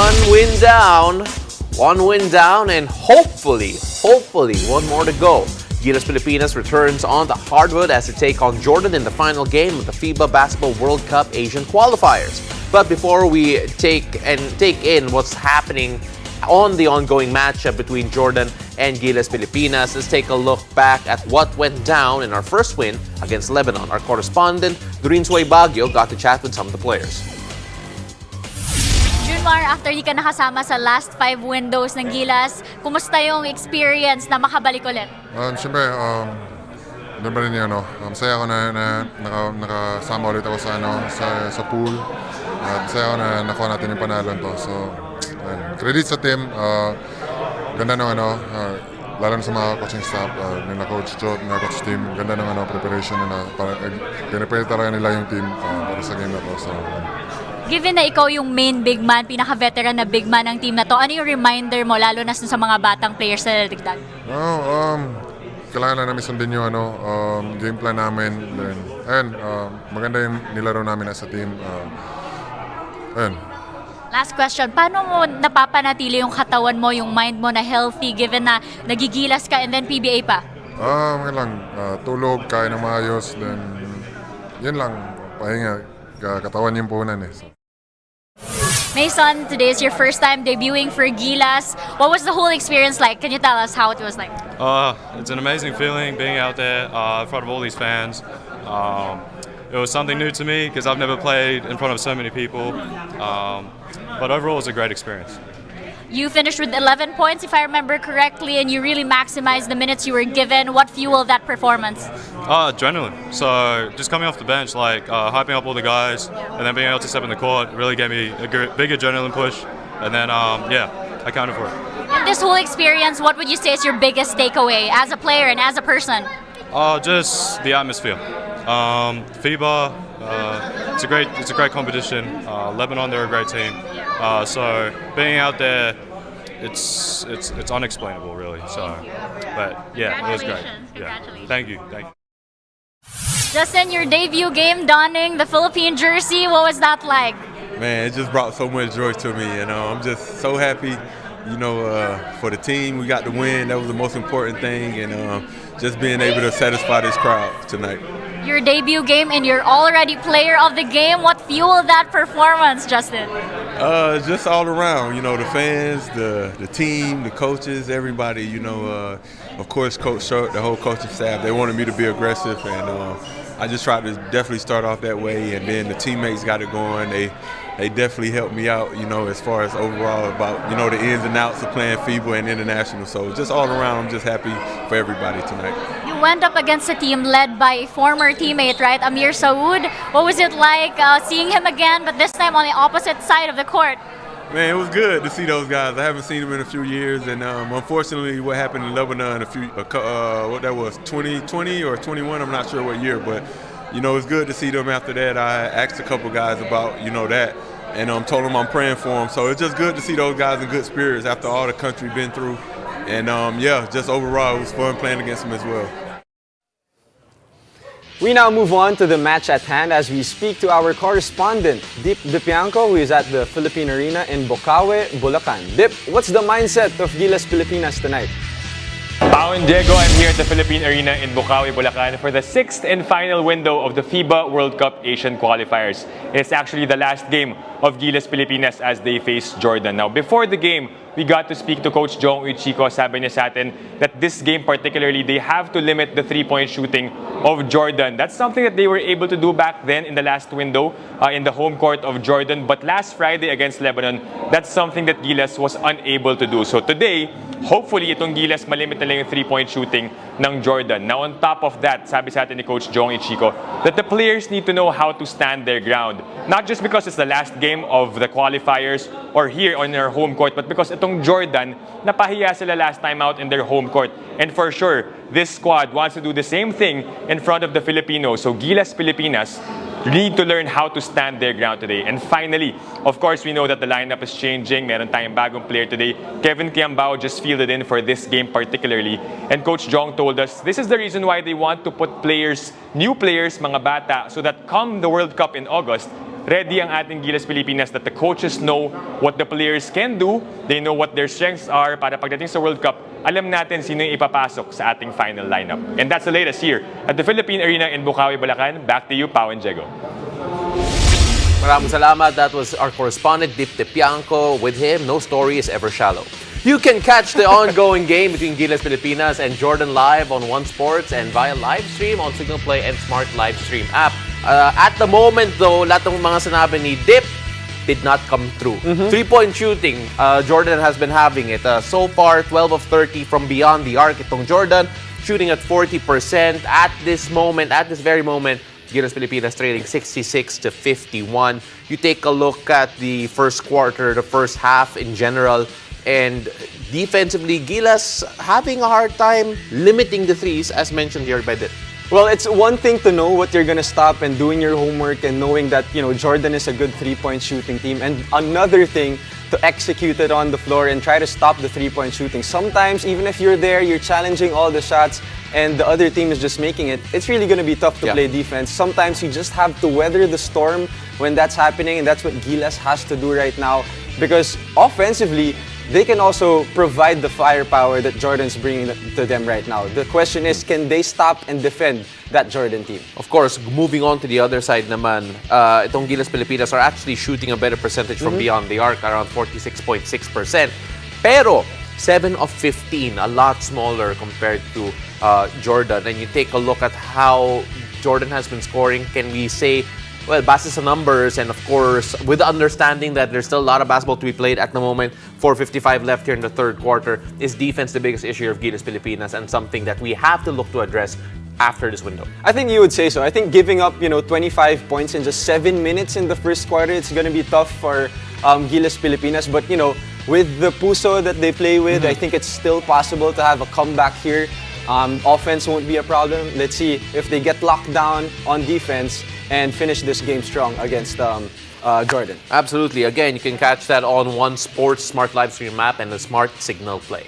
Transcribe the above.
One win down, and hopefully, one more to go. Gilas Pilipinas returns on the hardwood as they take on Jordan in the final game of the FIBA Basketball World Cup Asian Qualifiers. But before we take in what's happening on the ongoing matchup between Jordan and Gilas Pilipinas, let's take a look back at what went down in our first win against Lebanon. Our correspondent, Durin Suay Baguio, got to chat with some of the players. Junmar, after di ka nakasama sa last 5 windows ng Gilas, kumusta yung experience na makabalik ulit? Siyempre, doon pa rin yun, masaya ako na nakasama ulit ako sa pool. Masaya ako na nakuha natin yung panalon to. So, credit sa team. Ganda ng lalo na sa mga coaching staff, nila Coach Jot, nila Coach Team. Ganda ng preparation nila. Pinapahil talaga nila yung team para sa game na to. So, given na ikaw yung main big man, pinaka-veteran na big man ng team na to, ano yung reminder mo, lalo na sa mga batang players na naligdag? Kailangan lang namin sundin yung game plan namin. Then, maganda yung nilaro namin as a team. Last question, paano mo napapanatili yung katawan mo, yung mind mo na healthy given na nagigilas ka and then PBA pa? Mga lang, tulog, kain ng maayos, then yun lang, pahinga, katawan yung puhunan eh. So. Mason, today is your first time debuting for Gilas. What was the whole experience like? Can you tell us how it was like? It's an amazing feeling being out there in front of all these fans. It was something new to me because I've never played in front of so many people. But overall, it was a great experience. You finished with 11 points, if I remember correctly, and you really maximized the minutes you were given. What fueled that performance? Adrenaline. So just coming off the bench, hyping up all the guys, and then being able to step in the court really gave me a big adrenaline push. And then, I counted for it. In this whole experience, what would you say is your biggest takeaway as a player and as a person? Just the atmosphere. FIBA, it's a great competition. Lebanon, they're a great team. So being out there, it's unexplainable, really. So, but yeah, it was great. Yeah. Thank you. Justin, your debut game donning the Philippine jersey, what was that like? Man, it just brought so much joy to me, I'm just so happy, for the team. We got the win. That was the most important thing, and just being able to satisfy this crowd tonight. Your debut game and you're already player of the game. What fueled that performance, Justin? Just all around, the fans, the team, the coaches, everybody, of course, Coach Short, the whole coaching staff, they wanted me to be aggressive, and I just tried to definitely start off that way, and then the teammates got it going. They definitely helped me out, as far as overall about, the ins and outs of playing FIBA and international. So just all around, I'm just happy for everybody tonight. You went up against a team led by a former teammate, right, Amir Saud. What was it like seeing him again, but this time on the opposite side of the court? Man, it was good to see those guys. I haven't seen them in a few years, and unfortunately, what happened in Lebanon what that was, 2020 or 21, I'm not sure what year, but it's good to see them after that. I asked a couple guys about that, and told them I'm praying for them. So it's just good to see those guys in good spirits after all the country been through, and just overall, it was fun playing against them as well. We now move on to the match at hand as we speak to our correspondent, Dip Dipianco, who is at the Philippine Arena in Bocaue, Bulacan. Dip, what's the mindset of Gilas Pilipinas tonight? Pao and Diego, I'm here at the Philippine Arena in Bocaue, Bulacan for the 6th and final window of the FIBA World Cup Asian Qualifiers. It's actually the last game of Gilas Pilipinas as they face Jordan. Now, before the game, we got to speak to Coach Jong Chico. Sabi niya sa atin that this game particularly, they have to limit the three-point shooting of Jordan. That's something that they were able to do back then in the last window in the home court of Jordan. But last Friday against Lebanon, that's something that Gilas was unable to do. So today, hopefully, itong Gilas malimit na lang yung three-point shooting ng Jordan. Now, on top of that, sabi sa atin ni Coach Jong Chico that the players need to know how to stand their ground. Not just because it's the last game of the qualifiers or here on their home court, but because itong Jordan, napahiya sila last time out in their home court. And for sure, this squad wants to do the same thing in front of the Filipinos. So Gilas Pilipinas need to learn how to stand their ground today. And finally, of course, we know that the lineup is changing. Meron tayong bagong player today. Kevin Kiambao just fielded in for this game particularly. And Coach Jong told us this is the reason why they want to put players, new players, mga bata, so that come the World Cup in August, ready ang ating Gilas Pilipinas, that the coaches know what the players can do, they know what their strengths are para pagdating sa World Cup, alam natin sino yung ipapasok sa ating final lineup. And that's the latest here at the Philippine Arena in Bukawi, Bulacan. Back to you, Pao and Diego. Maraming salamat. That was our correspondent, Dip Tepianco. With him, no story is ever shallow. You can catch the ongoing game between Gilas Pilipinas and Jordan live on One Sports and via live stream on Signal Play and Smart Live Stream app. At the moment though, lahat ng mga sinabi ni Dip did not come through. 3-point shooting, Jordan has been having it. So far, 12 of 30 from beyond the arc. Itong Jordan shooting at 40%. At this very moment, Gilas Pilipinas trailing 66-51. You take a look at the first quarter, the first half in general, and defensively, Gilas having a hard time limiting the threes, as mentioned here by Dip. Well, it's one thing to know what you're gonna stop and doing your homework and knowing that, you know, Jordan is a good three-point shooting team, and another thing to execute it on the floor and try to stop the three-point shooting. Sometimes, even if you're there, you're challenging all the shots, and the other team is just making it, it's really gonna be tough to play defense. Sometimes you just have to weather the storm when that's happening, and that's what Gilas has to do right now, because offensively, they can also provide the firepower that Jordan's bringing to them right now. The question is, can they stop and defend that Jordan team? Of course, moving on to the other side naman, itong Gilas Pilipinas are actually shooting a better percentage from beyond the arc, around 46.6%. Pero 7 of 15, a lot smaller compared to Jordan. And you take a look at how Jordan has been scoring, can we say, well, base sa numbers, and of course, with the understanding that there's still a lot of basketball to be played at the moment, 4:55 left here in the third quarter, is defense the biggest issue of Gilas Pilipinas and something that we have to look to address after this window? I think you would say so. I think giving up, 25 points in just 7 minutes in the first quarter, it's going to be tough for Gilas Pilipinas. But, with the puso that they play with, I think it's still possible to have a comeback here. Offense won't be a problem. Let's see if they get locked down on defense and finish this game strong against Jordan. Absolutely. Again, you can catch that on One Sports Smart Live Stream app and the Smart Signal Play.